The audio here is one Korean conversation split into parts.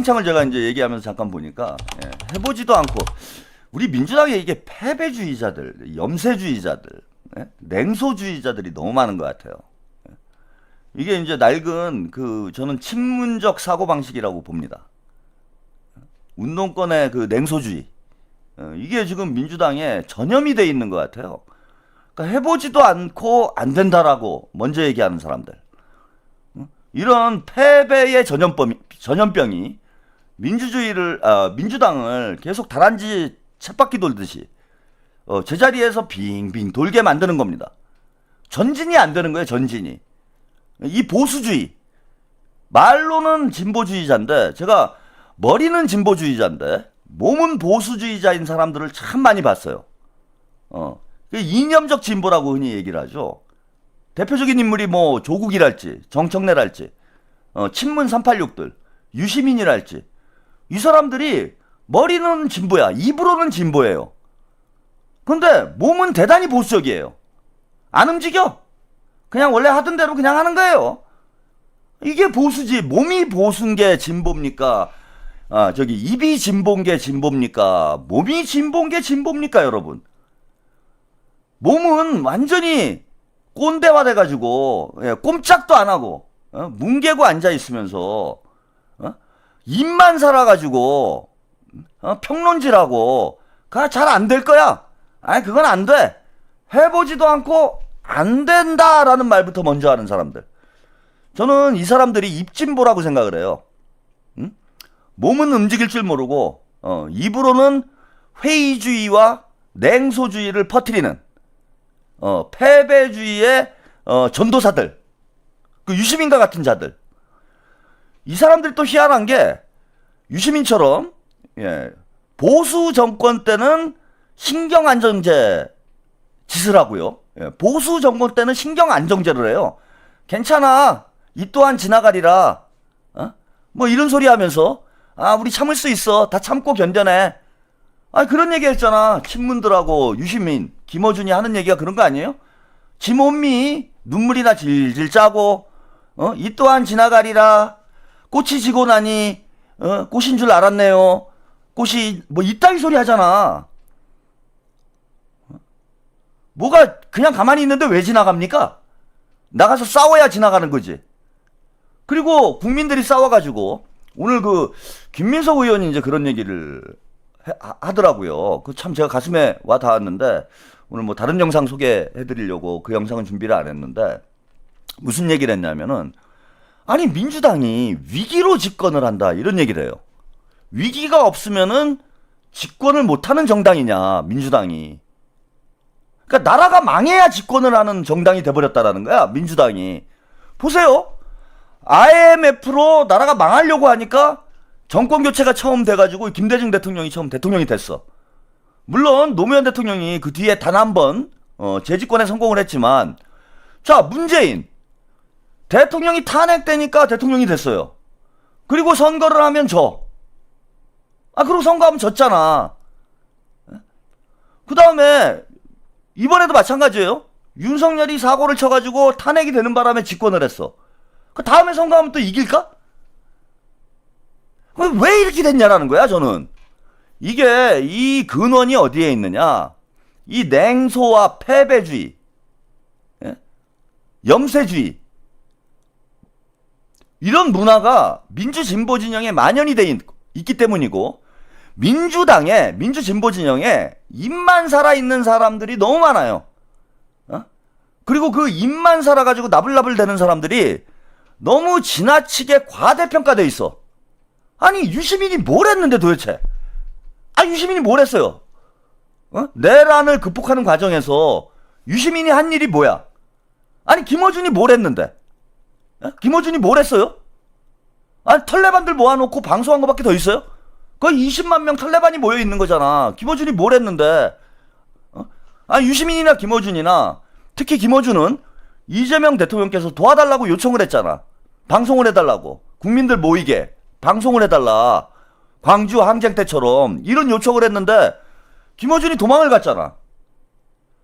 채팅창을 제가 이제 얘기하면서 잠깐 보니까 해보지도 않고 우리 민주당에 이게 패배주의자들, 염세주의자들, 냉소주의자들이 너무 많은 것 같아요. 이게 이제 낡은 저는 친문적 사고방식이라고 봅니다. 운동권의 그 냉소주의. 이게 지금 민주당에 전염이 돼 있는 것 같아요. 그러니까 해보지도 않고 안 된다라고 먼저 얘기하는 사람들. 이런 패배의 전염병이 민주당을 계속 다람쥐 쳇바퀴 돌듯이 제자리에서 빙빙 돌게 만드는 겁니다. 전진이 안 되는 거예요, 전진이. 이 보수주의. 말로는 진보주의자인데, 제가 머리는 진보주의자인데, 몸은 보수주의자인 사람들을 참 많이 봤어요. 이념적 진보라고 흔히 얘기를 하죠. 대표적인 인물이 뭐 조국이랄지, 정청래랄지, 친문 386들, 유시민이랄지, 이 사람들이 머리는 진보야, 입으로는 진보예요. 근데 몸은 대단히 보수적이에요. 안 움직여. 그냥 원래 하던 대로 그냥 하는 거예요. 이게 보수지. 몸이 보수인 게 진보입니까? 입이 진보인 게 진보입니까? 몸이 진보인 게 진보입니까, 여러분? 몸은 완전히 꼰대화 돼가지고, 꼼짝도 안 하고, 뭉개고 앉아있으면서, 입만 살아가지고, 평론질하고, 그거 잘 안 될 거야. 아니, 그건 안 돼. 해보지도 않고, 안 된다라는 말부터 먼저 하는 사람들. 저는 이 사람들이 입진보라고 생각을 해요. 몸은 움직일 줄 모르고 입으로는 회의주의와 냉소주의를 퍼뜨리는 패배주의의 전도사들, 그 유시민과 같은 자들. 이 사람들이 또 희한한 게 유시민처럼 보수 정권 때는 신경안정제 짓을 하고요. 보수 정권 때는 신경안정제를 해요. 괜찮아. 이 또한 지나가리라. 뭐 이런 소리 하면서 우리 참을 수 있어. 다 참고 견뎌내. 그런 얘기 했잖아. 친문들하고 유시민, 김어준이 하는 얘기가 그런 거 아니에요? 지 몸이 눈물이나 질질 짜고 이 또한 지나가리라. 꽃이 지고 나니 꽃인 줄 알았네요. 꽃이 뭐 이따위 소리 하잖아. 뭐가 그냥 가만히 있는데 왜 지나갑니까? 나가서 싸워야 지나가는 거지. 그리고 국민들이 싸워가지고 오늘 김민석 의원이 이제 그런 얘기를 하더라고요. 참 제가 가슴에 와 닿았는데 오늘 뭐 다른 영상 소개해드리려고 그 영상은 준비를 안 했는데 무슨 얘기를 했냐면은 아니 민주당이 위기로 집권을 한다 이런 얘기를 해요. 위기가 없으면은 집권을 못하는 정당이냐 민주당이. 그러니까 나라가 망해야 집권을 하는 정당이 돼버렸다라는 거야 민주당이. 보세요. IMF로 나라가 망하려고 하니까 정권 교체가 처음 돼가지고 김대중 대통령이 처음 대통령이 됐어. 물론 노무현 대통령이 그 뒤에 단 한 번 재집권에 성공을 했지만 자 문재인 대통령이 탄핵되니까 대통령이 됐어요. 그리고 선거를 하면 져. 그리고 선거하면 졌잖아. 그 다음에 이번에도 마찬가지예요. 윤석열이 사고를 쳐가지고 탄핵이 되는 바람에 집권을 했어. 그 다음에 선거하면 또 이길까? 왜 이렇게 됐냐라는 거야 저는. 이게 이 근원이 어디에 있느냐. 이 냉소와 패배주의, 염세주의 이런 문화가 민주진보 진영에 만연이 돼 있기 때문이고 민주당에 민주진보 진영에 입만 살아있는 사람들이 너무 많아요. 그리고 그 입만 살아가지고 나불나불 대는 사람들이 너무 지나치게 과대평가돼 있어. 아니 유시민이 뭘 했는데 도대체. 유시민이 뭘 했어요. 내란을 극복하는 과정에서 유시민이 한 일이 뭐야. 아니 김어준이 뭘 했는데. 김어준이 뭘 했어요. 털레반들 모아놓고 방송한 거밖에 더 있어요. 거의 20만 명 털레반이 모여있는 거잖아. 김어준이 뭘 했는데. 유시민이나 김어준이나 특히 김어준은 이재명 대통령께서 도와달라고 요청을 했잖아. 방송을 해달라고. 국민들 모이게 방송을 해달라. 광주 항쟁 때처럼 이런 요청을 했는데 김어준이 도망을 갔잖아.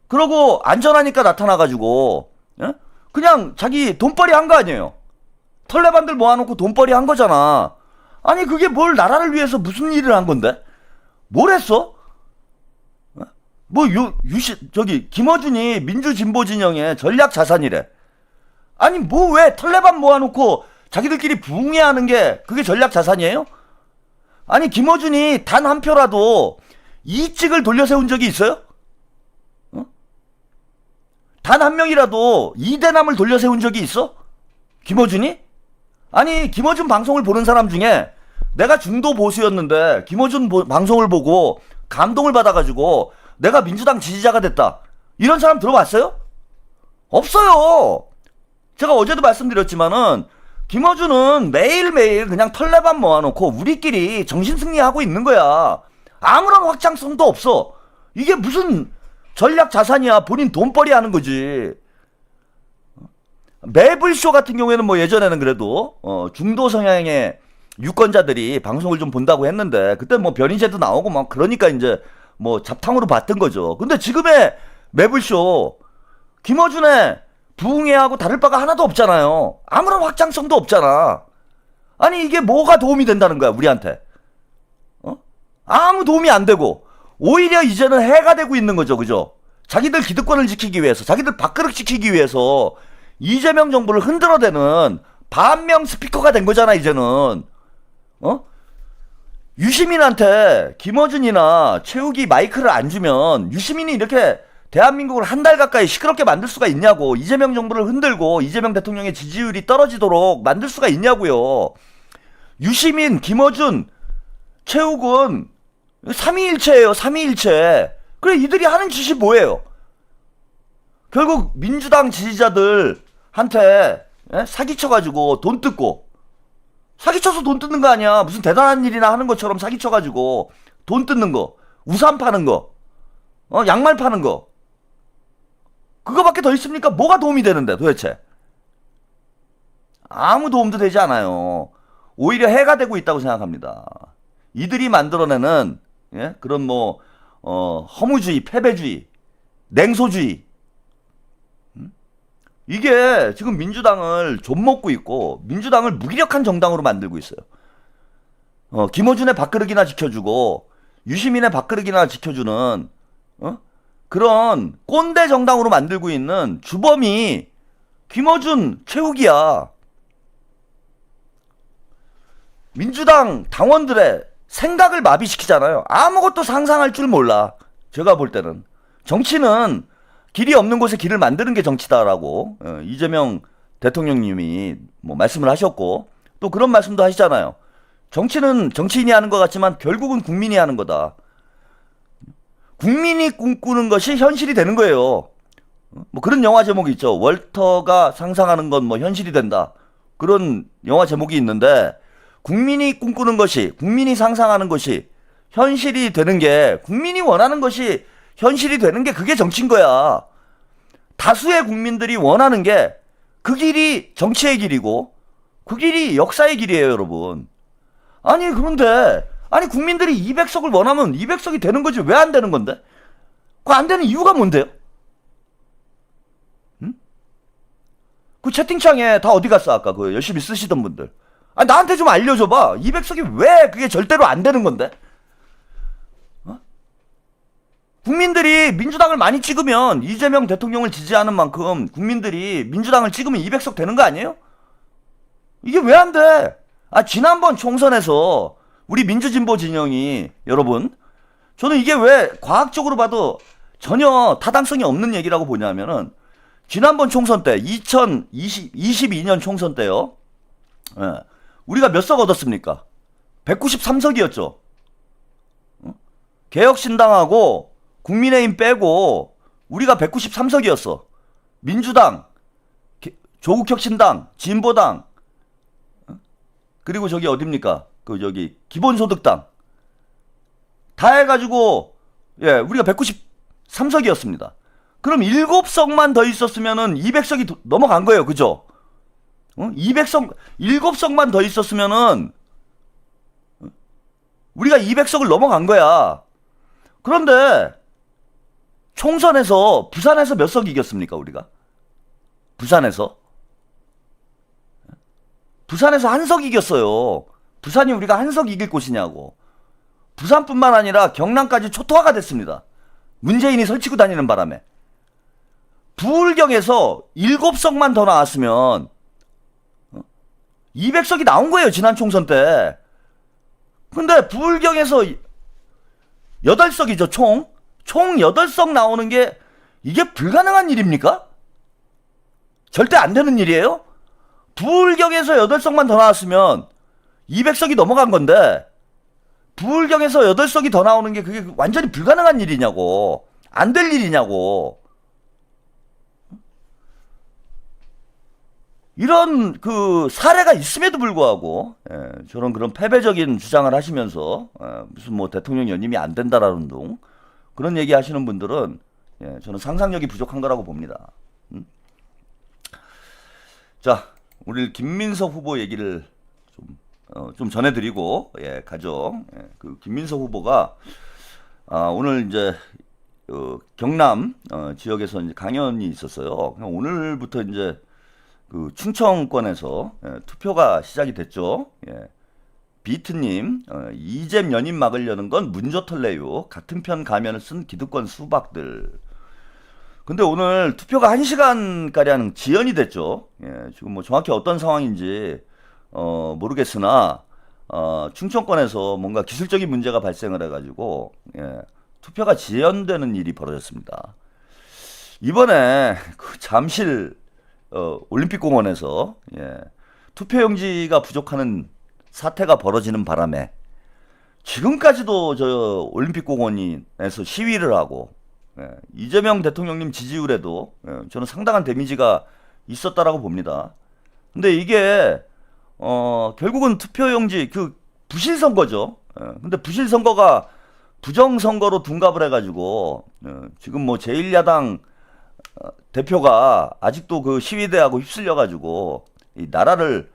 그러고 안전하니까 나타나가지고 그냥 자기 돈벌이 한 거 아니에요. 털레반들 모아놓고 돈벌이 한 거잖아. 아니 그게 뭘 나라를 위해서 무슨 일을 한 건데? 뭘 했어? 뭐 저기 김어준이 민주진보 진영의 전략 자산이래. 아니 뭐 왜 털레반 모아놓고 자기들끼리 부흥해하는 게 그게 전략 자산이에요? 아니 김어준이 단 한 표라도 이익을 돌려세운 적이 있어요? 단 한 명이라도 이대남을 돌려세운 적이 있어? 김어준이? 아니 김어준 방송을 보는 사람 중에 내가 중도 보수였는데 김어준 방송을 보고 감동을 받아가지고 내가 민주당 지지자가 됐다, 이런 사람 들어봤어요? 없어요. 제가 어제도 말씀드렸지만은 김어준은 매일매일 그냥 털레반 모아놓고 우리끼리 정신승리하고 있는 거야. 아무런 확장성도 없어. 이게 무슨 전략 자산이야. 본인 돈벌이 하는 거지. 매블쇼 같은 경우에는 뭐 예전에는 그래도 중도 성향의 유권자들이 방송을 좀 본다고 했는데 그때 뭐 변희재도 나오고 막 그러니까 이제 뭐 잡탕으로 봤던 거죠. 근데 지금의 매블쇼 김어준의 부흥회하고 다를 바가 하나도 없잖아요. 아무런 확장성도 없잖아. 아니 이게 뭐가 도움이 된다는 거야 우리한테? 아무 도움이 안 되고 오히려 이제는 해가 되고 있는 거죠. 그죠? 자기들 기득권을 지키기 위해서, 자기들 밥그릇 지키기 위해서 이재명 정부를 흔들어대는 반명 스피커가 된 거잖아 이제는. 유시민한테 김어준이나 최욱이 마이크를 안 주면 유시민이 이렇게 대한민국을 한 달 가까이 시끄럽게 만들 수가 있냐고. 이재명 정부를 흔들고 이재명 대통령의 지지율이 떨어지도록 만들 수가 있냐고요. 유시민, 김어준, 최욱은 삼위일체예요. 삼위일체. 그래 이들이 하는 짓이 뭐예요? 결국 민주당 지지자들한테 사기쳐가지고 돈 뜯고, 사기쳐서 돈 뜯는 거 아니야. 무슨 대단한 일이나 하는 것처럼 사기쳐가지고 돈 뜯는 거, 우산 파는 거, 양말 파는 거, 그거밖에 더 있습니까? 뭐가 도움이 되는데 도대체? 아무 도움도 되지 않아요. 오히려 해가 되고 있다고 생각합니다. 이들이 만들어내는 그런 뭐 허무주의, 패배주의, 냉소주의, 이게 지금 민주당을 좀먹고 있고 민주당을 무기력한 정당으로 만들고 있어요. 김어준의 밥그릇이나 지켜주고 유시민의 밥그릇이나 지켜주는 그런 꼰대 정당으로 만들고 있는 주범이 김어준, 최욱이야. 민주당 당원들의 생각을 마비시키잖아요. 아무것도 상상할 줄 몰라. 제가 볼 때는 정치는 길이 없는 곳에 길을 만드는 게 정치다라고 이재명 대통령님이 뭐 말씀을 하셨고, 또 그런 말씀도 하시잖아요. 정치는 정치인이 하는 것 같지만 결국은 국민이 하는 거다. 국민이 꿈꾸는 것이 현실이 되는 거예요. 뭐 그런 영화 제목이 있죠. 월터가 상상하는 건 뭐 현실이 된다. 그런 영화 제목이 있는데, 국민이 꿈꾸는 것이, 국민이 상상하는 것이 현실이 되는 게, 국민이 원하는 것이 현실이 되는 게 그게 정치인 거야. 다수의 국민들이 원하는 게 그 길이 정치의 길이고 그 길이 역사의 길이에요, 여러분. 아니 그런데 국민들이 200석을 원하면 200석이 되는 거지 왜 안 되는 건데? 그 안 되는 이유가 뭔데요? 그 채팅창에 다 어디 갔어 아까 그 열심히 쓰시던 분들. 아니 나한테 좀 알려줘봐. 200석이 왜 그게 절대로 안 되는 건데? 국민들이 민주당을 많이 찍으면, 이재명 대통령을 지지하는 만큼 국민들이 민주당을 찍으면 200석 되는 거 아니에요? 이게 왜 안 돼? 지난번 총선에서 우리 민주진보 진영이, 여러분, 저는 이게 왜 과학적으로 봐도 전혀 타당성이 없는 얘기라고 보냐면은, 지난번 총선 때 2022년 총선 때요. 우리가 몇 석 얻었습니까? 193석이었죠. 개혁신당하고 국민의힘 빼고 우리가 193석이었어. 민주당, 조국혁신당, 진보당, 그리고 저기 어딥니까? 그 저기 기본소득당 다 해가지고 우리가 193석이었습니다. 그럼 7석만 더 있었으면은 200석이 넘어간 거예요. 그죠? 200석, 7석만 더 있었으면은 우리가 200석을 넘어간 거야. 그런데 총선에서 부산에서 몇 석 이겼습니까, 우리가? 부산에서 한 석 이겼어요. 부산이 우리가 한석 이길 곳이냐고. 부산뿐만 아니라 경남까지 초토화가 됐습니다. 문재인이 설치고 다니는 바람에. 부울경에서 7석만 더 나왔으면 200석이 나온 거예요, 지난 총선 때. 근데 부울경에서 8석이죠, 총 8석 나오는 게 이게 불가능한 일입니까? 절대 안 되는 일이에요? 부울경에서 8석만 더 나왔으면 200석이 넘어간 건데, 부울경에서 8석이 더 나오는 게 그게 완전히 불가능한 일이냐고. 안 될 일이냐고. 이런 그 사례가 있음에도 불구하고 저런 그런 패배적인 주장을 하시면서 무슨 뭐 대통령 연임이 안 된다라는 둥 그런 얘기 하시는 분들은 저는 상상력이 부족한 거라고 봅니다. 자, 우리 김민석 후보 얘기를 좀 전해드리고 가죠. 그 김민석 후보가 오늘 이제 경남 지역에서 이제 강연이 있었어요. 오늘부터 이제 그 충청권에서 투표가 시작이 됐죠. 비트님, 이잼 연임 막으려는 건 문조털래요. 같은 편 가면을 쓴 기득권 수박들. 근데 오늘 투표가 1시간가량 지연이 됐죠. 지금 뭐 정확히 어떤 상황인지 모르겠으나 충청권에서 뭔가 기술적인 문제가 발생을 해가지고 투표가 지연되는 일이 벌어졌습니다. 이번에 그 잠실 올림픽공원에서 투표용지가 부족하는 사태가 벌어지는 바람에 지금까지도 저 올림픽공원에서 시위를 하고 이재명 대통령님 지지율에도 저는 상당한 데미지가 있었다라고 봅니다. 근데 이게 결국은 투표용지 그 부실선거죠. 근데 부실선거가 부정선거로 둔갑을 해가지고 지금 뭐 제1야당 대표가 아직도 그 시위대하고 휩쓸려가지고 이 나라를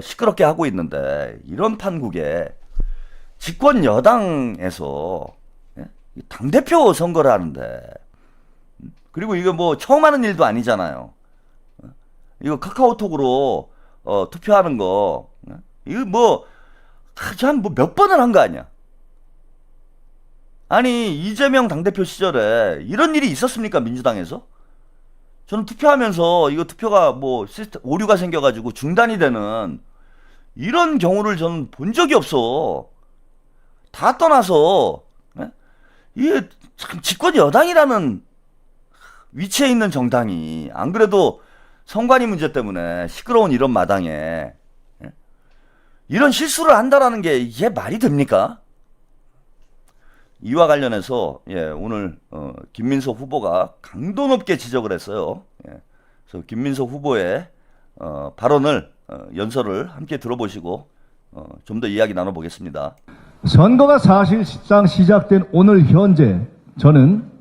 시끄럽게 하고 있는데, 이런 판국에 집권 여당에서 당대표 선거를 하는데, 그리고 이거 뭐 처음 하는 일도 아니잖아요. 이거 카카오톡으로 투표하는 거 이거 뭐 한 뭐 몇 번을 한 거 아니야. 아니 이재명 당대표 시절에 이런 일이 있었습니까, 민주당에서? 저는 투표하면서 이거 투표가 뭐 시스템 오류가 생겨가지고 중단이 되는 이런 경우를 저는 본 적이 없어. 다 떠나서 이게 참 집권 여당이라는 위치에 있는 정당이 안 그래도 선관위 문제 때문에 시끄러운 이런 마당에 이런 실수를 한다라는 게 이게 말이 됩니까? 이와 관련해서 오늘 김민석 후보가 강도 높게 지적을 했어요. 그래서 김민석 후보의 발언을 연설을 함께 들어보시고 좀 더 이야기 나눠보겠습니다. 선거가 사실상 시작된 오늘 현재 저는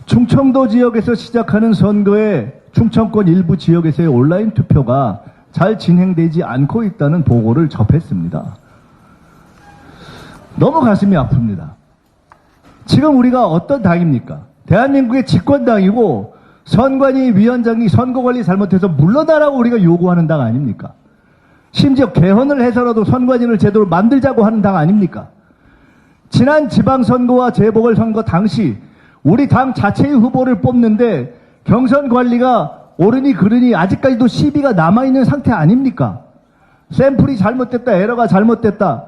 충청도 지역에서 시작하는 선거에 충청권 일부 지역에서의 온라인 투표가 잘 진행되지 않고 있다는 보고를 접했습니다. 너무 가슴이 아픕니다. 지금 우리가 어떤 당입니까? 대한민국의 집권당이고 선관위 위원장이 선거관리 잘못해서 물러나라고 우리가 요구하는 당 아닙니까? 심지어 개헌을 해서라도 선관위를 제대로 만들자고 하는 당 아닙니까? 지난 지방선거와 재보궐선거 당시 우리 당 자체의 후보를 뽑는데 경선관리가 옳으니 그르니 아직까지도 시비가 남아있는 상태 아닙니까? 샘플이 잘못됐다, 에러가 잘못됐다.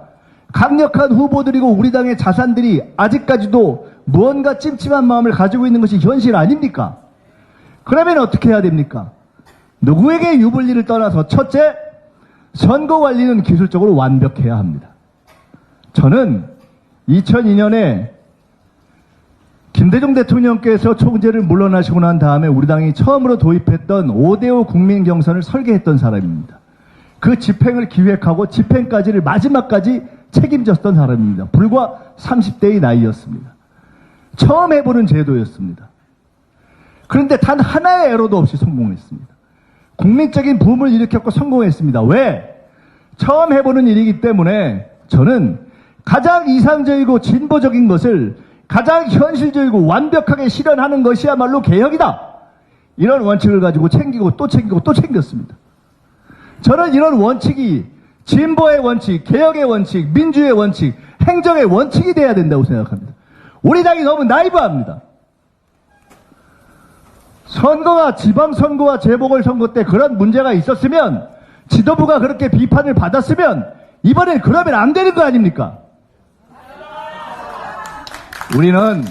강력한 후보들이고 우리 당의 자산들이 아직까지도 무언가 찜찜한 마음을 가지고 있는 것이 현실 아닙니까? 그러면 어떻게 해야 됩니까? 누구에게 유불리를 떠나서 첫째, 선거관리는 기술적으로 완벽해야 합니다. 저는 2002년에 김대중 대통령께서 총재를 물러나시고 난 다음에 우리 당이 처음으로 도입했던 5대5 국민 경선을 설계했던 사람입니다. 그 집행을 기획하고 집행까지를 마지막까지 책임졌던 사람입니다. 불과 30대의 나이였습니다. 처음 해보는 제도였습니다. 그런데 단 하나의 에러도 없이 성공했습니다. 국민적인 붐을 일으켰고 성공했습니다. 왜? 처음 해보는 일이기 때문에 저는 가장 이상적이고 진보적인 것을 가장 현실적이고 완벽하게 실현하는 것이야말로 개혁이다. 이런 원칙을 가지고 챙기고 또 챙기고 또 챙겼습니다. 저는 이런 원칙이 진보의 원칙, 개혁의 원칙, 민주의 원칙, 행정의 원칙이 돼야 된다고 생각합니다. 우리 당이 너무 나이브합니다. 선거가 지방선거와 재보궐선거 때 그런 문제가 있었으면 지도부가 그렇게 비판을 받았으면 이번엔 그러면 안 되는 거 아닙니까? 우리는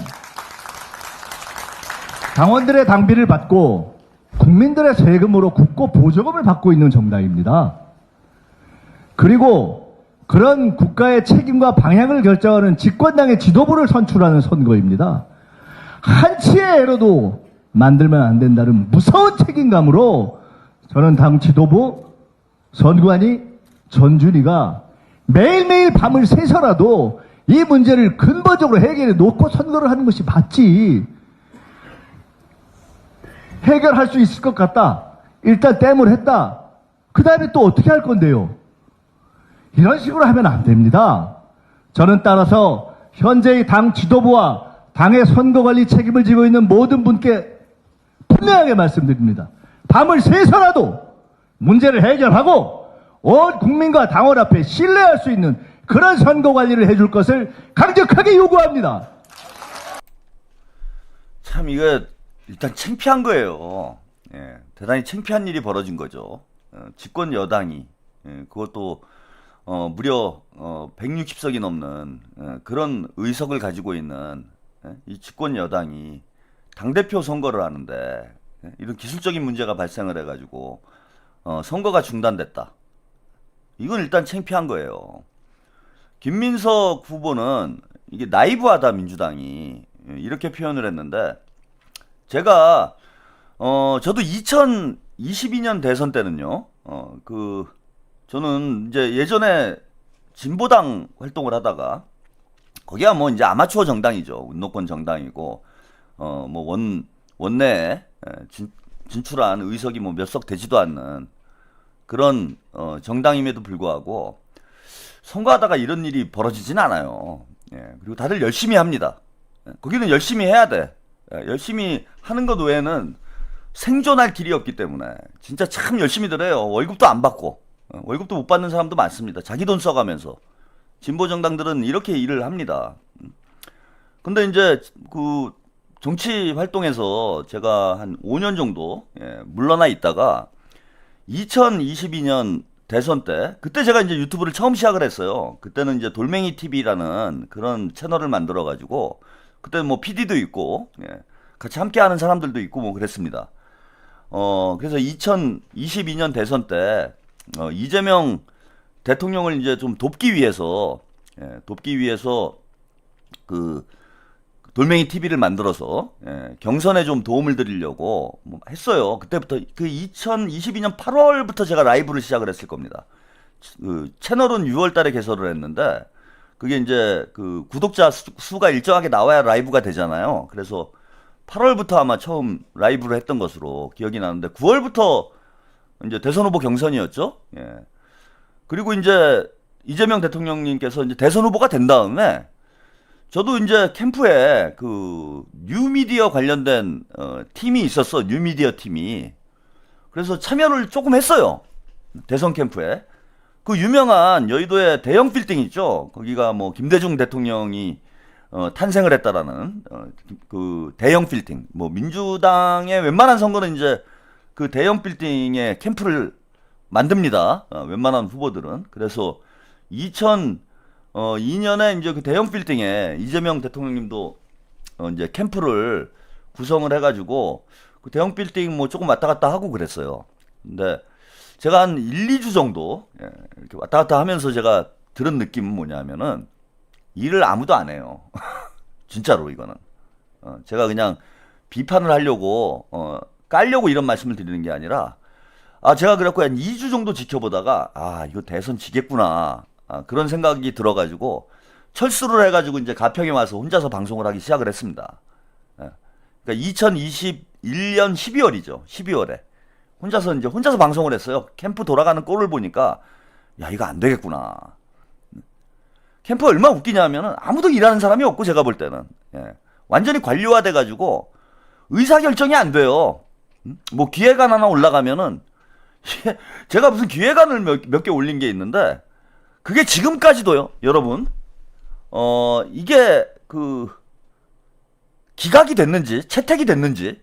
당원들의 당비를 받고 국민들의 세금으로 국고 보조금을 받고 있는 정당입니다. 그리고 그런 국가의 책임과 방향을 결정하는 집권당의 지도부를 선출하는 선거입니다. 한치의 애로도 만들면 안 된다는 무서운 책임감으로 저는 당 지도부, 선관위, 전준위가 매일매일 밤을 새서라도 이 문제를 근본적으로 해결해 놓고 선거를 하는 것이 맞지. 해결할 수 있을 것 같다. 일단 댐을 했다. 그 다음에 또 어떻게 할 건데요? 이런 식으로 하면 안 됩니다. 저는 따라서 현재의 당 지도부와 당의 선거관리 책임을 지고 있는 모든 분께 분명하게 말씀드립니다. 밤을 새서라도 문제를 해결하고 온 국민과 당원 앞에 신뢰할 수 있는 그런 선거관리를 해줄 것을 강력하게 요구합니다. 참 이거 일단 창피한 거예요. 예, 대단히 창피한 일이 벌어진 거죠. 집권 여당이 그것도 무려 160석이 넘는 그런 의석을 가지고 있는 이 집권 여당이 당대표 선거를 하는데 이런 기술적인 문제가 발생을 해가지고 선거가 중단됐다. 이건 일단 창피한 거예요. 김민석 후보는 이게 나이브하다 민주당이 이렇게 표현을 했는데 제가 저도 2022년 대선 때는요 저는 이제 예전에 진보당 활동을 하다가 거기가 뭐 이제 아마추어 정당이죠. 운동권 정당이고 뭐 원내에 진출한 의석이 뭐 몇 석 되지도 않는 그런 정당임에도 불구하고 선거하다가 이런 일이 벌어지진 않아요. 예, 그리고 다들 열심히 합니다. 거기는 열심히 해야 돼. 열심히 하는 것 외에는 생존할 길이 없기 때문에 진짜 참 열심히들 해요. 월급도 안 받고 월급도 못 받는 사람도 많습니다. 자기 돈 써가면서 진보 정당들은 이렇게 일을 합니다. 근데 이제 그 정치 활동에서 제가 한 5년 정도 물러나 있다가 2022년 대선 때 그때 제가 이제 유튜브를 처음 시작을 했어요. 그때는 이제 돌멩이 TV라는 그런 채널을 만들어 가지고 그때 뭐 PD도 있고 같이 함께 하는 사람들도 있고 뭐 그랬습니다. 그래서 2022년 대선 때 이재명 대통령을 이제 좀 돕기 위해서 그 돌멩이 TV를 만들어서 경선에 좀 도움을 드리려고 뭐 했어요. 그때부터 그 2022년 8월부터 제가 라이브를 시작을 했을 겁니다. 그 채널은 6월달에 개설을 했는데 그게 이제 그 구독자 수가 일정하게 나와야 라이브가 되잖아요. 그래서 8월부터 아마 처음 라이브를 했던 것으로 기억이 나는데 9월부터 이제 대선 후보 경선이었죠. 예. 그리고 이제 이재명 대통령님께서 이제 대선 후보가 된 다음에 저도 이제 캠프에 그 뉴미디어 관련된 팀이 있었어. 뉴미디어 팀이. 그래서 참여를 조금 했어요. 대선 캠프에. 그 유명한 여의도의 대형 빌딩 있죠. 거기가 뭐 김대중 대통령이 탄생을 했다라는 그 대형 빌딩. 뭐 민주당의 웬만한 선거는 이제 그 대형 빌딩에 캠프를 만듭니다. 웬만한 후보들은. 그래서 2002년에 이제 그 대형 빌딩에 이재명 대통령님도 이제 캠프를 구성을 해가지고 그 대형 빌딩 뭐 조금 왔다 갔다 하고 그랬어요. 근데 제가 한 1, 2주 정도 이렇게 왔다 갔다 하면서 제가 들은 느낌은 뭐냐면은 일을 아무도 안 해요. 진짜로 이거는. 제가 그냥 비판을 하려고 깔려고 이런 말씀을 드리는 게 아니라 제가 그래갖고 한 2주 정도 지켜보다가 이거 대선 지겠구나. 그런 생각이 들어가지고 철수를 해가지고 이제 가평에 와서 혼자서 방송을 하기 시작을 했습니다. 그러니까 2021년 12월이죠. 12월에 혼자서 방송을 했어요. 캠프 돌아가는 꼴을 보니까 야 이거 안 되겠구나. 캠프가 얼마나 웃기냐면은 아무도 일하는 사람이 없고 제가 볼 때는 완전히 관료화돼가지고 의사결정이 안 돼요. 뭐 기획안 하나 올라가면은 제가 무슨 기획안을 몇 개 올린 게 있는데, 그게 지금까지도요, 여러분. 이게 기각이 됐는지, 채택이 됐는지,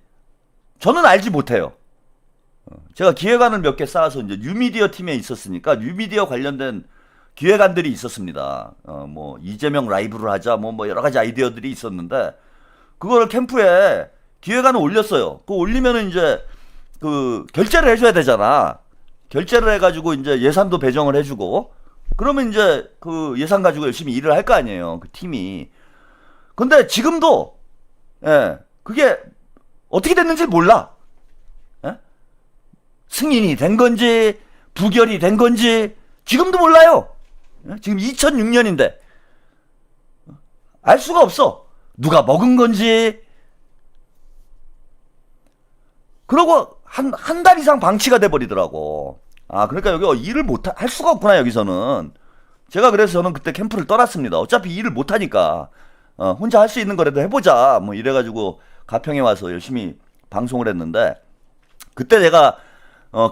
저는 알지 못해요. 제가 기획안을 몇 개 쌓아서 이제 뉴미디어 팀에 있었으니까, 뉴미디어 관련된 기획안들이 있었습니다. 뭐, 이재명 라이브를 하자, 뭐, 여러 가지 아이디어들이 있었는데, 그거를 캠프에 기획안을 올렸어요. 그거 올리면은 이제, 결제를 해줘야 되잖아. 결제를 해가지고 이제 예산도 배정을 해주고, 그러면 이제 그 예산 가지고 열심히 일을 할 거 아니에요. 그 팀이. 근데 지금도, 예, 그게 어떻게 됐는지 몰라. 예? 승인이 된 건지, 부결이 된 건지, 지금도 몰라요. 예? 지금 2006년인데. 알 수가 없어. 누가 먹은 건지. 그러고 한 달 이상 방치가 돼버리더라고. 그러니까 여기 일을 할 수가 없구나, 여기서는. 제가 그래서 저는 그때 캠프를 떠났습니다. 어차피 일을 못하니까, 혼자 할 수 있는 거라도 해보자. 뭐 이래가지고 가평에 와서 열심히 방송을 했는데, 그때 내가,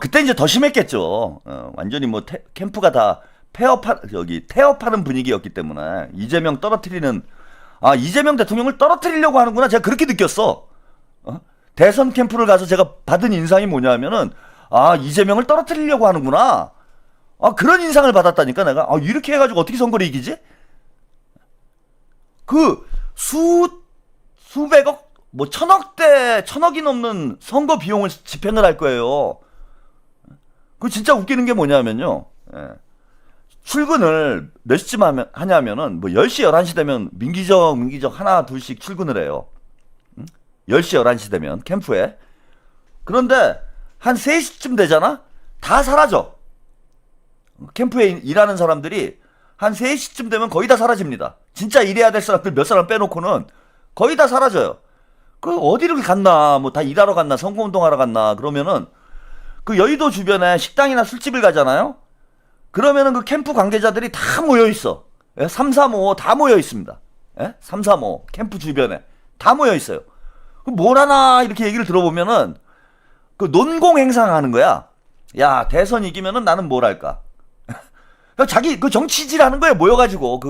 그때 이제 더 심했겠죠. 완전히 뭐 캠프가 다 태업하는 분위기였기 때문에, 이재명 떨어뜨리는, 이재명 대통령을 떨어뜨리려고 하는구나. 제가 그렇게 느꼈어. 대선 캠프를 가서 제가 받은 인상이 뭐냐면은, 이재명을 떨어뜨리려고 하는구나. 그런 인상을 받았다니까, 내가. 이렇게 해가지고 어떻게 선거를 이기지? 수백억? 뭐, 천억이 넘는 선거 비용을 집행을 할 거예요. 진짜 웃기는 게 뭐냐면요. 예. 출근을 몇 시쯤 하냐면은, 뭐, 10시, 11시 되면 민기적 하나, 둘씩 출근을 해요. 10시, 11시 되면, 캠프에. 그런데, 한 3시쯤 되잖아? 다 사라져. 캠프에 일하는 사람들이 한 3시쯤 되면 거의 다 사라집니다. 진짜 일해야 될 사람들 몇 사람 빼놓고는 거의 다 사라져요. 어디를 갔나, 뭐 다 일하러 갔나, 선거운동하러 갔나, 그러면은 여의도 주변에 식당이나 술집을 가잖아요? 그러면은 캠프 관계자들이 다 모여있어. 335 다 모여있습니다. 335 캠프 주변에 다 모여있어요. 뭘 하나, 이렇게 얘기를 들어보면은 논공 행사하는 거야. 야, 대선 이기면은 나는 뭘 할까? 자기 정치질 하는 거예요. 모여가지고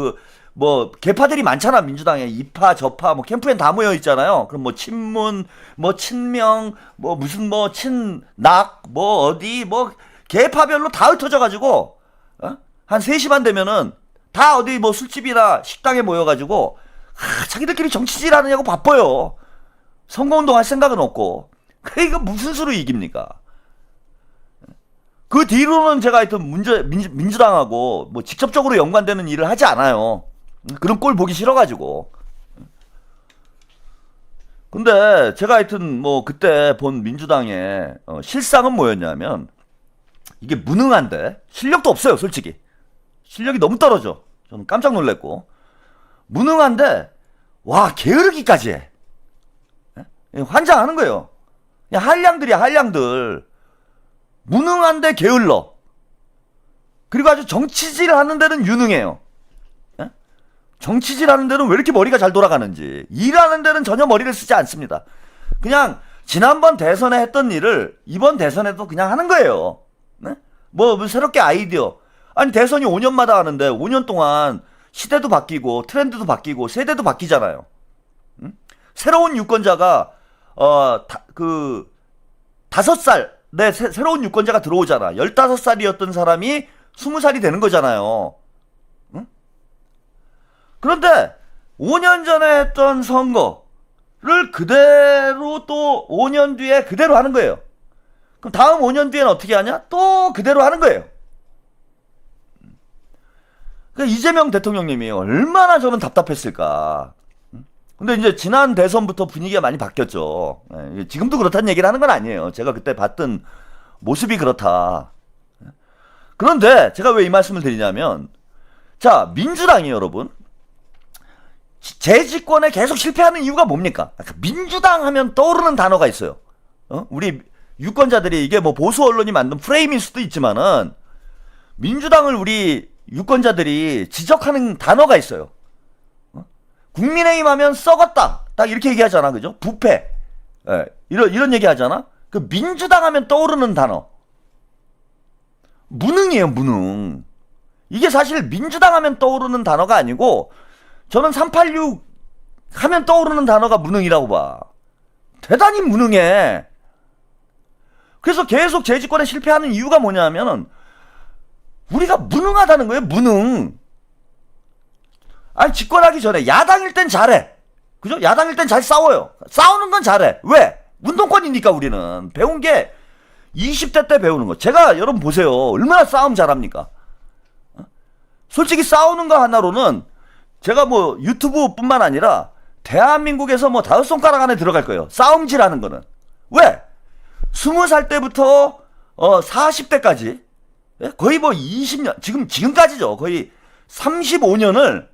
뭐 개파들이 많잖아. 민주당에 이파 저파 뭐 캠프엔 다 모여 있잖아요. 그럼 뭐 친문 뭐 친명 뭐 무슨 뭐 친낙 뭐 어디 뭐 개파별로 다 흩어져가지고 한 3시 반 되면은 다 어디 뭐 술집이나 식당에 모여가지고 자기들끼리 정치질 하느냐고 바빠요. 선거운동 할 생각은 없고. 이거 무슨 수로 이깁니까? 그 뒤로는 제가 하여튼 민주당하고 뭐 직접적으로 연관되는 일을 하지 않아요. 그런 꼴 보기 싫어가지고. 근데 제가 하여튼 뭐 그때 본 민주당의 실상은 뭐였냐면, 이게 무능한데 실력도 없어요. 솔직히 실력이 너무 떨어져. 저는 깜짝 놀랐고, 무능한데 와 게으르기까지 해. 환장하는 거예요. 그냥 한량들이야, 한량들. 무능한데 게을러. 그리고 아주 정치질 하는 데는 유능해요. 정치질 하는 데는 왜 이렇게 머리가 잘 돌아가는지. 일하는 데는 전혀 머리를 쓰지 않습니다. 그냥 지난번 대선에 했던 일을 이번 대선에도 그냥 하는 거예요. 뭐 새롭게 아이디어. 아니 대선이 5년마다 하는데 5년 동안 시대도 바뀌고 트렌드도 바뀌고 세대도 바뀌잖아요. 새로운 유권자가 5살 새로운 유권자가 들어오잖아. 15살이었던 사람이 20살이 되는 거잖아요. 그런데 5년 전에 했던 선거를 그대로 또 5년 뒤에 그대로 하는 거예요. 그럼 다음 5년 뒤에는 어떻게 하냐? 또 그대로 하는 거예요. 그러니까 이재명 대통령님이 얼마나 저는 답답했을까. 근데 이제 지난 대선부터 분위기가 많이 바뀌었죠. 지금도 그렇다는 얘기를 하는 건 아니에요. 제가 그때 봤던 모습이 그렇다. 그런데 제가 왜 이 말씀을 드리냐면, 자, 민주당이 여러분 재집권에 계속 실패하는 이유가 뭡니까? 민주당 하면 떠오르는 단어가 있어요. 우리 유권자들이, 이게 뭐 보수 언론이 만든 프레임일 수도 있지만은, 민주당을 우리 유권자들이 지적하는 단어가 있어요. 국민의힘 하면 썩었다. 딱 이렇게 얘기하잖아. 그죠? 부패. 이런 얘기 하잖아. 민주당 하면 떠오르는 단어. 무능이에요, 무능. 이게 사실 민주당 하면 떠오르는 단어가 아니고 저는 386 하면 떠오르는 단어가 무능이라고 봐. 대단히 무능해. 그래서 계속 재집권에 실패하는 이유가 뭐냐면은 우리가 무능하다는 거예요, 무능. 아니, 집권하기 전에 야당일 땐 잘해. 그죠? 야당일 땐 잘 싸워요. 싸우는 건 잘해. 왜? 운동권이니까 우리는. 배운 게 20대 때 배우는 거. 제가 여러분 보세요. 얼마나 싸움 잘합니까? 솔직히 싸우는 거 하나로는 제가 뭐 유튜브뿐만 아니라 대한민국에서 뭐 5손가락 안에 들어갈 거예요. 싸움질 하는 거는. 왜? 20살 때부터 40대까지 거의 뭐 20년 지금까지죠. 거의 35년을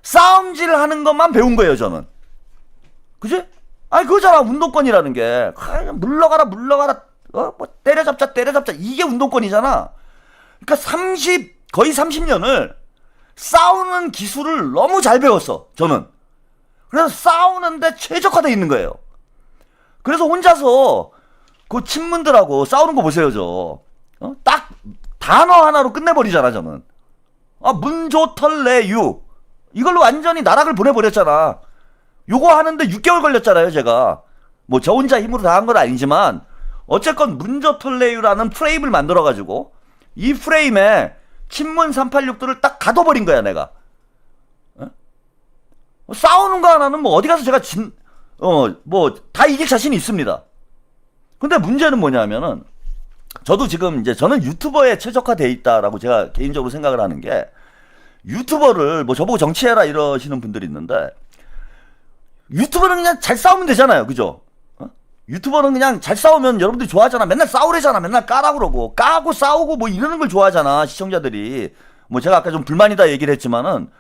싸움질 하는 것만 배운 거예요, 저는. 그지? 아니, 그거잖아, 운동권이라는 게. 물러가라, 뭐, 때려잡자, 이게 운동권이잖아. 그러니까 거의 30년을 싸우는 기술을 너무 잘 배웠어, 저는. 그래서 싸우는데 최적화되어 있는 거예요. 그래서 혼자서 그 친문들하고 싸우는 거 보세요, 딱 단어 하나로 끝내버리잖아, 저는. 문조털래유. 이걸로 완전히 나락을 보내버렸잖아. 요거 하는데 6개월 걸렸잖아요, 제가. 뭐 저 혼자 힘으로 다 한 건 아니지만 어쨌건 문조털래유라는 프레임을 만들어가지고 이 프레임에 친문 386들을 딱 가둬버린 거야, 내가. 싸우는 거 하나는 뭐 어디 가서 제가 뭐 다 이길 자신이 있습니다. 근데 문제는 뭐냐면은 저도 지금 이제 저는 유튜버에 최적화돼 있다라고 제가 개인적으로 생각을 하는 게, 유튜버를 뭐 저보고 정치해라 이러시는 분들이 있는데 유튜버는 그냥 잘 싸우면 되잖아요, 그죠? 유튜버는 그냥 잘 싸우면 여러분들이 좋아하잖아. 맨날 싸우래잖아. 맨날 까라 그러고 까고 싸우고 뭐 이러는 걸 좋아하잖아, 시청자들이. 뭐 제가 아까 좀 불만이다 얘기를 했지만은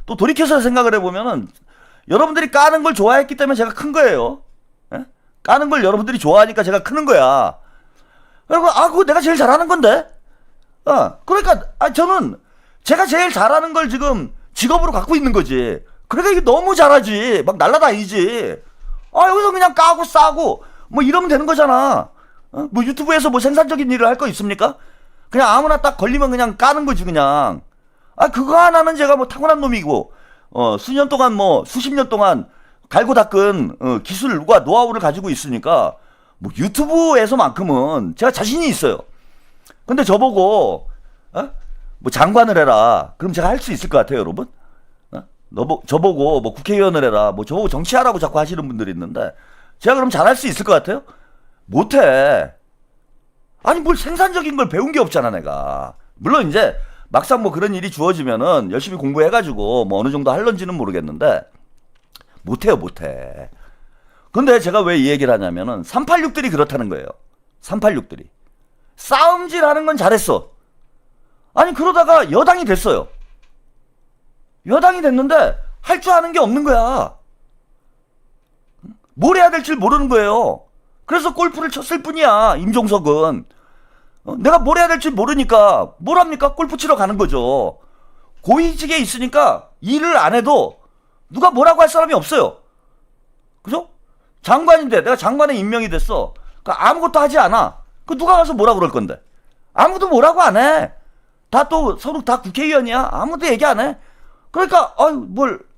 또 돌이켜서 생각을 해보면은 여러분들이 까는 걸 좋아했기 때문에 제가 큰 거예요. 예? 까는 걸 여러분들이 좋아하니까 제가 크는 거야. 그리고 그거 내가 제일 잘하는 건데. 그러니까 저는 제가 제일 잘하는 걸 지금 직업으로 갖고 있는 거지. 그러니까 이게 너무 잘하지. 막 날라다니지. 여기서 그냥 까고 싸고 뭐 이러면 되는 거잖아. 뭐 유튜브에서 뭐 생산적인 일을 할 거 있습니까? 그냥 아무나 딱 걸리면 그냥 까는 거지, 그냥. 그거 하나는 제가 뭐 타고난 놈이고, 수년 동안 뭐 수십 년 동안 갈고 닦은 기술과 노하우를 가지고 있으니까 뭐 유튜브에서만큼은 제가 자신이 있어요. 근데 저보고 뭐 장관을 해라. 그럼 제가 할 수 있을 것 같아요, 여러분? 저보고 뭐 국회의원을 해라. 뭐 저보고 정치하라고 자꾸 하시는 분들이 있는데 제가 그럼 잘할 수 있을 것 같아요? 못해. 아니, 뭘 생산적인 걸 배운 게 없잖아, 내가. 물론 이제 막상 뭐 그런 일이 주어지면은 열심히 공부해가지고 뭐 어느 정도 할런지는 모르겠는데 못해요, 못해. 근데 제가 왜 이 얘기를 하냐면은 386들이 그렇다는 거예요. 386들이 싸움질 하는 건 잘했어. 아니, 그러다가 여당이 됐어요. 여당이 됐는데 할 줄 아는 게 없는 거야. 뭘 해야 될지 모르는 거예요. 그래서 골프를 쳤을 뿐이야, 임종석은. 내가 뭘 해야 될지 모르니까 뭘 합니까? 골프 치러 가는 거죠. 고위직에 있으니까 일을 안 해도 누가 뭐라고 할 사람이 없어요. 그죠? 장관인데 내가 장관에 임명이 됐어. 그러니까 아무것도 하지 않아. 그 누가 가서 뭐라 그럴 건데? 아무도 뭐라고 안 해. 다 또 서로 다 국회의원이야. 아무도 얘기 안 해. 그러니까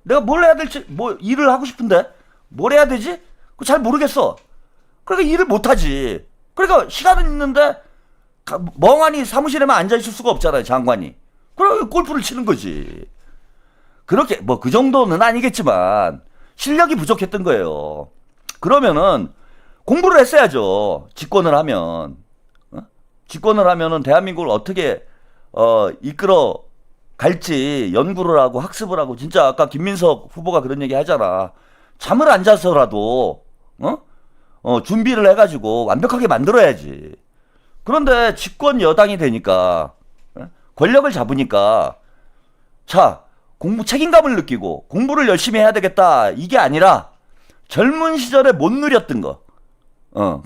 내가 뭘 해야 될지, 뭐 일을 하고 싶은데 뭘 해야 되지? 그거 잘 모르겠어. 그러니까 일을 못 하지. 그러니까 시간은 있는데 멍하니 사무실에만 앉아 있을 수가 없잖아요, 장관이. 그러니까 골프를 치는 거지. 그렇게 뭐 그 정도는 아니겠지만 실력이 부족했던 거예요. 그러면은 공부를 했어야죠. 집권을 하면. 집권을 하면은 대한민국을 어떻게 이끌어 갈지 연구를 하고 학습을 하고, 진짜 아까 김민석 후보가 그런 얘기 하잖아. 잠을 안 자서라도 준비를 해가지고 완벽하게 만들어야지. 그런데 집권 여당이 되니까, 권력을 잡으니까, 자, 책임감을 느끼고 공부를 열심히 해야 되겠다, 이게 아니라 젊은 시절에 못 누렸던 거,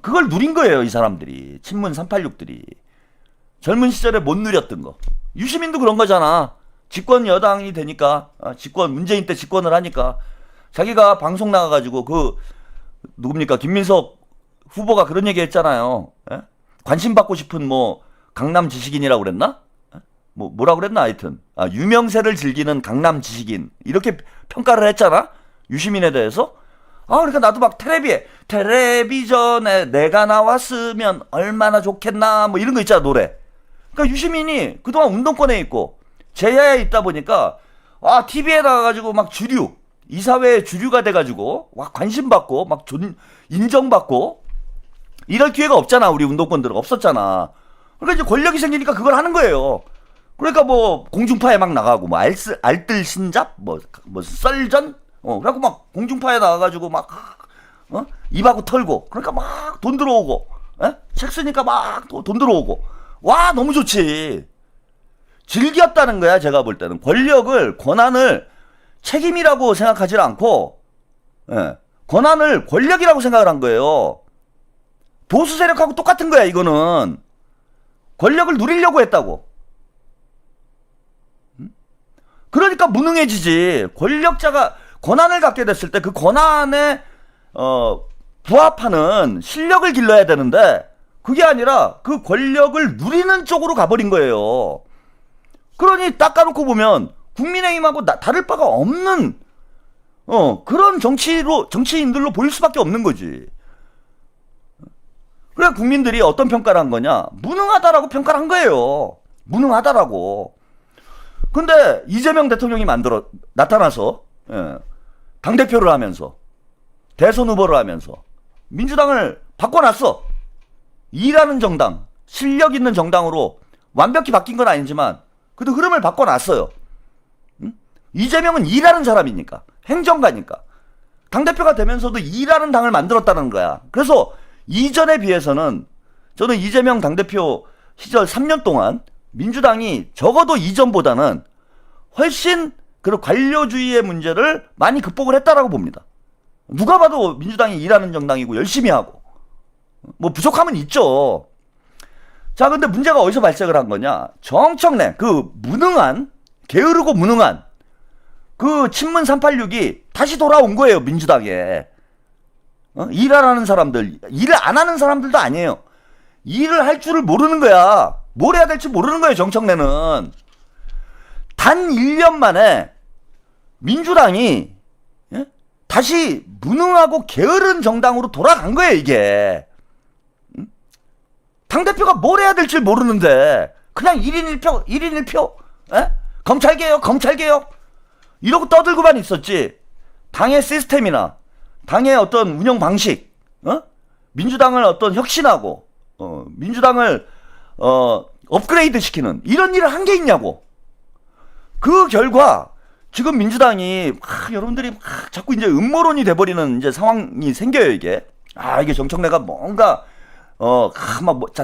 그걸 누린 거예요, 이 사람들이. 친문 386들이 젊은 시절에 못 누렸던 거. 유시민도 그런 거잖아. 집권 여당이 되니까, 문재인 때 집권을 하니까 자기가 방송 나가가지고 누굽니까, 김민석 후보가 그런 얘기 했잖아요. 관심 받고 싶은 뭐 강남 지식인이라고 그랬나? 뭐라 그랬나 하여튼. 유명세를 즐기는 강남 지식인. 이렇게 평가를 했잖아? 유시민에 대해서. 그러니까 나도 막 텔레비전에 내가 나왔으면 얼마나 좋겠나, 뭐 이런 거 있잖아, 노래. 그러니까 유시민이 그동안 운동권에 있고, 제야에 있다 보니까, TV에 나가가지고 막 주류, 이 사회의 주류가 돼가지고, 막 관심받고, 막 인정받고, 이럴 기회가 없잖아, 우리 운동권들은. 없었잖아. 그러니까 이제 권력이 생기니까 그걸 하는 거예요. 그러니까 뭐, 공중파에 막 나가고, 뭐, 알뜰 신잡? 뭐 썰전? 그래갖고 막, 공중파에 나가가지고 막, 입하고 털고, 그러니까 막 돈 들어오고, 책 쓰니까 막 돈 들어오고, 와, 너무 좋지. 즐겼다는 거야, 제가 볼 때는. 권한을 책임이라고 생각하지 않고, 권한을 권력이라고 생각을 한 거예요. 보수 세력하고 똑같은 거야, 이거는. 권력을 누리려고 했다고. 그러니까 무능해지지. 권력자가 권한을 갖게 됐을 때 그 권한에 부합하는 실력을 길러야 되는데 그게 아니라 그 권력을 누리는 쪽으로 가버린 거예요. 그러니 딱 까놓고 보면 국민의힘하고 다를 바가 없는 그런 정치인들로 보일 수밖에 없는 거지. 그래 국민들이 어떤 평가를 한 거냐? 무능하다라고 평가를 한 거예요. 무능하다라고. 근데 이재명 대통령이 나타나서 당대표를 하면서 대선 후보를 하면서 민주당을 바꿔놨어. 일하는 정당, 실력 있는 정당으로 완벽히 바뀐 건 아니지만 그래도 흐름을 바꿔놨어요. 이재명은 일하는 사람이니까, 행정가니까. 당대표가 되면서도 일하는 당을 만들었다는 거야. 그래서 이전에 비해서는 저는 이재명 당대표 시절 3년 동안 민주당이 적어도 이전보다는 훨씬 그 관료주의의 문제를 많이 극복을 했다라고 봅니다. 누가 봐도 민주당이 일하는 정당이고 열심히 하고 뭐 부족함은 있죠. 자, 근데 문제가 어디서 발생을 한 거냐? 정청래 그 무능한, 게으르고 무능한 그 친문 386이 다시 돌아온 거예요, 민주당에. 일을 하는 사람들, 일을 안 하는 사람들도 아니에요. 일을 할 줄을 모르는 거야. 뭘 해야 될지 모르는 거예요, 정청래는. 단 1년 만에 민주당이 다시 무능하고 게으른 정당으로 돌아간 거예요, 이게. 당대표가 뭘 해야 될지 모르는데 그냥 1인 1표? 검찰개혁? 이러고 떠들고만 있었지. 당의 시스템이나 당의 어떤 운영 방식, 민주당을 어떤 혁신하고 민주당을 업그레이드 시키는 이런 일을 한 게 있냐고. 그 결과 지금 민주당이 여러분들이 자꾸 이제 음모론이 돼버리는 이제 상황이 생겨요, 이게. 이게 정청래가 뭔가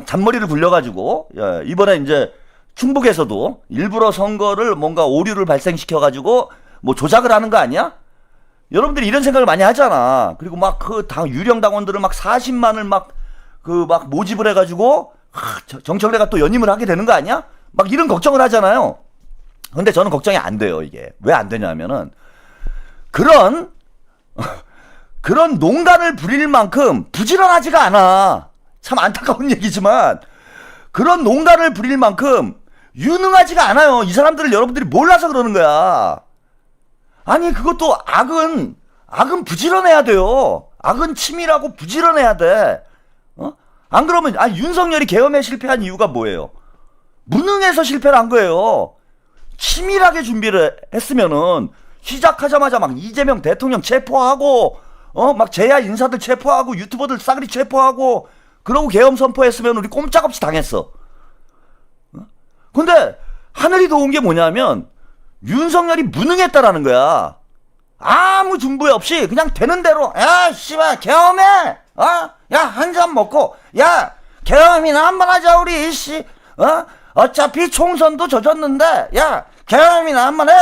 잔머리를 굴려가지고 이번에 이제 충북에서도 일부러 선거를 뭔가 오류를 발생시켜가지고 뭐 조작을 하는 거 아니야? 여러분들이 이런 생각을 많이 하잖아. 그리고 막 그 유령 당원들을 막 40만을 막 모집을 해가지고 정청래가 또 연임을 하게 되는 거 아니야? 막 이런 걱정을 하잖아요. 근데 저는 걱정이 안 돼요, 이게. 왜 안 되냐면은 그런 농간을 부릴 만큼 부지런하지가 않아. 참 안타까운 얘기지만 그런 농간을 부릴 만큼 유능하지가 않아요. 이 사람들을 여러분들이 몰라서 그러는 거야. 아니, 그것도 악은 부지런해야 돼요. 악은 치밀하고 부지런해야 돼. 안 그러면 윤석열이 계엄에 실패한 이유가 뭐예요? 무능해서 실패를 한 거예요. 치밀하게 준비를 했으면은 시작하자마자 막 이재명 대통령 체포하고 막 제야 인사들 체포하고 유튜버들 싸그리 체포하고 그러고 계엄 선포했으면 우리 꼼짝없이 당했어. 근데 하늘이 도운 게 뭐냐면 윤석열이 무능했다라는 거야. 아무 준비 없이 그냥 되는 대로 야 씨발 계엄해. 야 한 잔 먹고 야 계엄이나 한번 하자 우리 씨. 어차피 총선도 젖었는데 야 계엄이나 한번 해.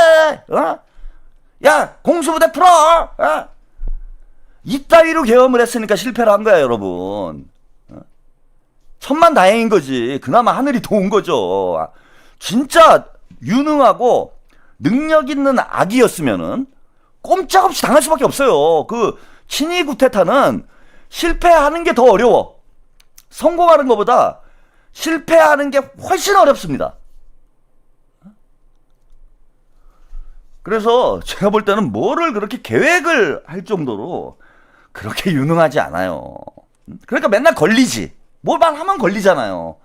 야 공수부대 풀어. 이따위로 계엄을 했으니까 실패를 한 거야, 여러분. 천만다행인 거지. 그나마 하늘이 도운 거죠. 진짜 유능하고 능력 있는 악이었으면은 꼼짝없이 당할 수밖에 없어요. 그 친위 구테타는 실패하는 게 더 어려워. 성공하는 것보다 실패하는 게 훨씬 어렵습니다. 그래서 제가 볼 때는 뭐를 그렇게 계획을 할 정도로 그렇게 유능하지 않아요. 그러니까 맨날 걸리지. 뭐만 하면 걸리잖아요.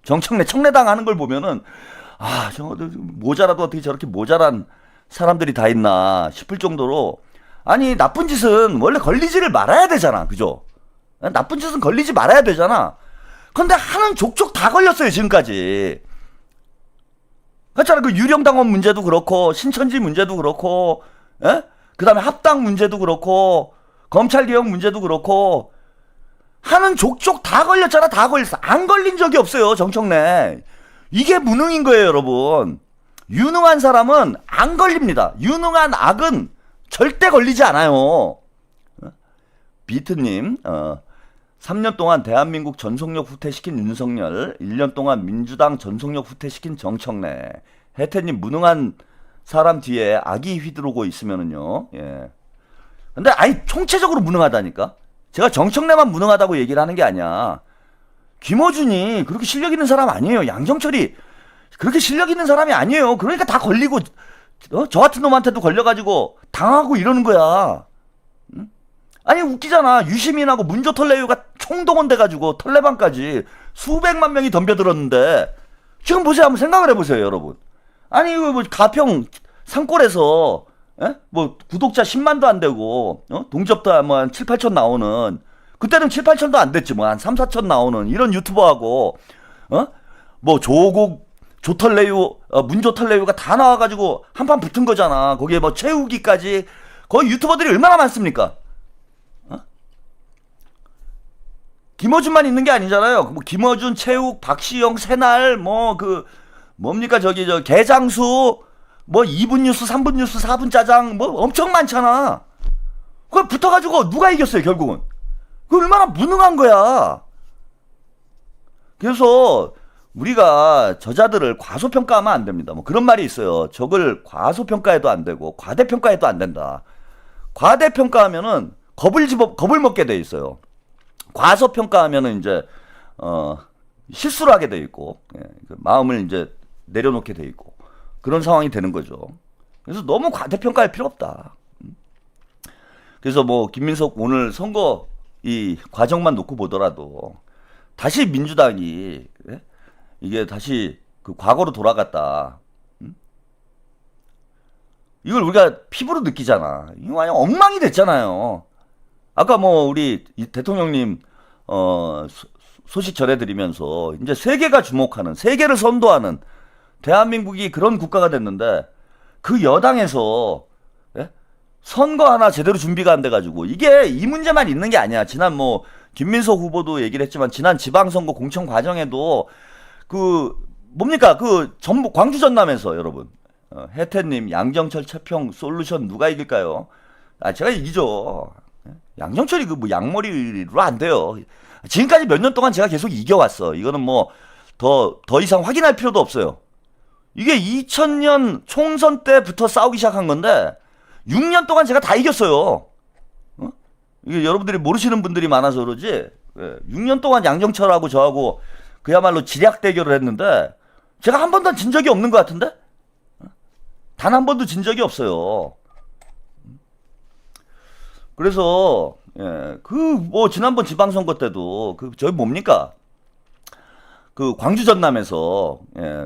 정청래, 청래당 하는 걸 보면은, 아, 모자라도 어떻게 저렇게 모자란 사람들이 다 있나 싶을 정도로, 아니, 나쁜 짓은 원래 걸리지를 말아야 되잖아. 그죠? 나쁜 짓은 걸리지 말아야 되잖아. 근데 하는 족족 다 걸렸어요, 지금까지. 그렇잖아. 그 유령당원 문제도 그렇고, 신천지 문제도 그렇고, 그 다음에 합당 문제도 그렇고, 검찰개혁 문제도 그렇고, 하는 족족 다 걸렸잖아. 다 걸렸어. 안 걸린 적이 없어요, 정청래. 이게 무능인 거예요, 여러분. 유능한 사람은 안 걸립니다. 유능한 악은 절대 걸리지 않아요. 비트님, 3년 동안 대한민국 전속력 후퇴시킨 윤석열, 1년 동안 민주당 전속력 후퇴시킨 정청래. 혜태님, 무능한 사람 뒤에 악이 휘두르고 있으면은요, 예. 근데, 아니, 총체적으로 무능하다니까? 제가 정청래만 무능하다고 얘기를 하는 게 아니야. 김어준이 그렇게 실력 있는 사람 아니에요. 양정철이 그렇게 실력 있는 사람이 아니에요. 그러니까 다 걸리고, 저 같은 놈한테도 걸려가지고 당하고 이러는 거야. 응? 아니, 웃기잖아. 유시민하고 문조털레유가 총동원 돼가지고 털레방까지 수백만 명이 덤벼들었는데, 지금 보세요. 한번 생각을 해보세요, 여러분. 아니, 이거 뭐 가평 산골에서 뭐 구독자 10만도 안 되고 동접도 뭐 한 7, 8천 나오는, 그때는 7, 8천도 안 됐지 뭐 한 3, 4천 나오는 이런 유튜버하고 뭐 조국, 조털레유, 문조털레유가 다 나와가지고 한판 붙은 거잖아. 거기에 뭐 최우기까지. 거기 유튜버들이 얼마나 많습니까? 김어준만 있는 게 아니잖아요. 뭐 김어준, 최욱, 박시영, 새날, 뭐 그 뭡니까 저기 저 개장수, 뭐 2분 뉴스, 3분 뉴스, 4분 짜장, 뭐 엄청 많잖아. 그걸 붙어가지고 누가 이겼어요, 결국은? 그 얼마나 무능한 거야. 그래서 우리가 저자들을 과소평가하면 안 됩니다. 뭐 그런 말이 있어요. 적을 과소평가해도 안 되고 과대평가해도 안 된다. 과대평가하면은 겁을 먹게 돼 있어요. 과소평가하면은 이제 실수를 하게 돼 있고, 예, 그 마음을 이제 내려놓게 돼 있고, 그런 상황이 되는 거죠. 그래서 너무 과대평가할 필요 없다. 그래서 뭐 김민석 오늘 선거 이 과정만 놓고 보더라도 다시 민주당이, 예? 이게 다시 그 과거로 돌아갔다. 이걸 우리가 피부로 느끼잖아. 이거 완전 엉망이 됐잖아요. 아까 뭐 우리 대통령님 소식 전해드리면서 이제 세계가 주목하는, 세계를 선도하는 대한민국이 그런 국가가 됐는데, 그 여당에서, 예? 선거 하나 제대로 준비가 안 돼가지고, 이게 이 문제만 있는 게 아니야. 지난 뭐 김민석 후보도 얘기를 했지만, 지난 지방선거 공천 과정에도 그 뭡니까 그 전북 광주 전남에서 여러분, 혜태님, 양정철, 최평 솔루션 누가 이길까요? 아, 제가 이기죠. 양정철이 그 뭐 양머리로 안 돼요. 지금까지 몇 년 동안 제가 계속 이겨왔어. 이거는 뭐 더 이상 확인할 필요도 없어요. 이게 2000년 총선 때부터 싸우기 시작한 건데 6년 동안 제가 다 이겼어요. 이게 여러분들이 모르시는 분들이 많아서 그러지, 6년 동안 양정철하고 저하고 그야말로 지략 대결을 했는데 제가 한 번도 진 적이 없는 것 같은데? 단 한 번도 진 적이 없어요. 그래서 그 뭐 지난번 지방선거 때도 그 저기 뭡니까 그 광주 전남에서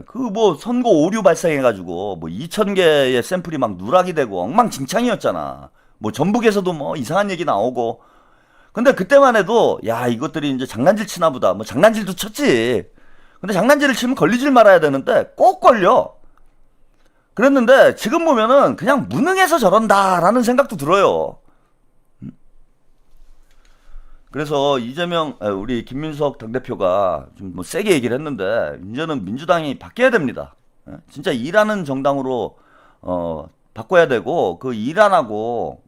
그 뭐 선거 오류 발생해가지고 뭐 2,000개의 샘플이 막 누락이 되고 엉망진창이었잖아. 뭐 전북에서도 뭐 이상한 얘기 나오고. 근데 그때만 해도 야, 이것들이 이제 장난질 치나 보다. 뭐 장난질도 쳤지. 근데 장난질을 치면 걸리질 말아야 되는데 꼭 걸려. 그랬는데 지금 보면은 그냥 무능해서 저런다라는 생각도 들어요. 그래서 이재명, 우리 김민석 당대표가 좀 뭐 세게 얘기를 했는데, 이제는 민주당이 바뀌어야 됩니다. 진짜 일하는 정당으로 바꿔야 되고, 그 일 안 하고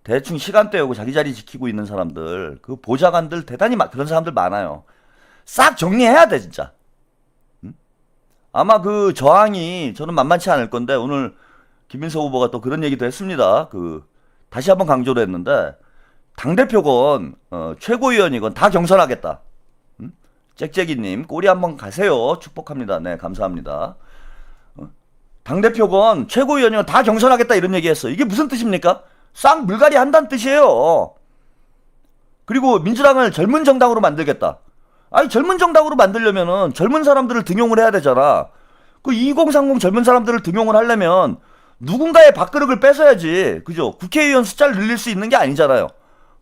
대충 시간 때우고 자기 자리 지키고 있는 사람들, 그 보좌관들 대단히 그런 사람들 많아요. 싹 정리해야 돼 진짜. 아마 그 저항이 저는 만만치 않을 건데, 오늘 김민석 후보가 또 그런 얘기도 했습니다. 그 다시 한번 강조를 했는데, 당대표건 최고위원이건 다 경선하겠다. 짹짹이님 꼬리 한번 가세요. 축복합니다. 네, 감사합니다. 당대표건 최고위원이면 다 경선하겠다 이런 얘기했어. 이게 무슨 뜻입니까? 쌍 물갈이 한다는 뜻이에요. 그리고 민주당을 젊은 정당으로 만들겠다. 아니 젊은 정당으로 만들려면은 젊은 사람들을 등용을 해야 되잖아. 그 2030 젊은 사람들을 등용을 하려면 누군가의 밥그릇을 뺏어야지. 그죠? 국회의원 숫자를 늘릴 수 있는 게 아니잖아요.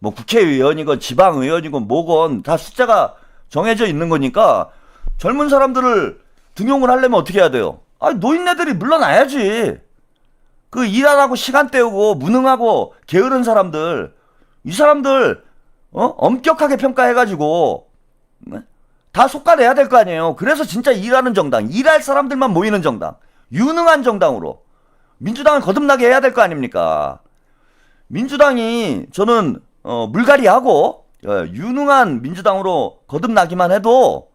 뭐 국회의원이건 지방의원이건 뭐건 다 숫자가 정해져 있는 거니까 젊은 사람들을 등용을 하려면 어떻게 해야 돼요? 아니 노인네들이 물러나야지. 그 일 안 하고 시간 때우고 무능하고 게으른 사람들, 이 사람들 엄격하게 평가해가지고 다 속아내야 될 거 아니에요. 그래서 진짜 일하는 정당, 일할 사람들만 모이는 정당, 유능한 정당으로 민주당을 거듭나게 해야 될 거 아닙니까? 민주당이 저는 물갈이하고 유능한 민주당으로 거듭나기만 해도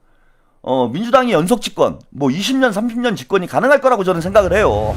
민주당이 연속 집권, 뭐 20년, 30년 집권이 가능할 거라고 저는 생각을 해요.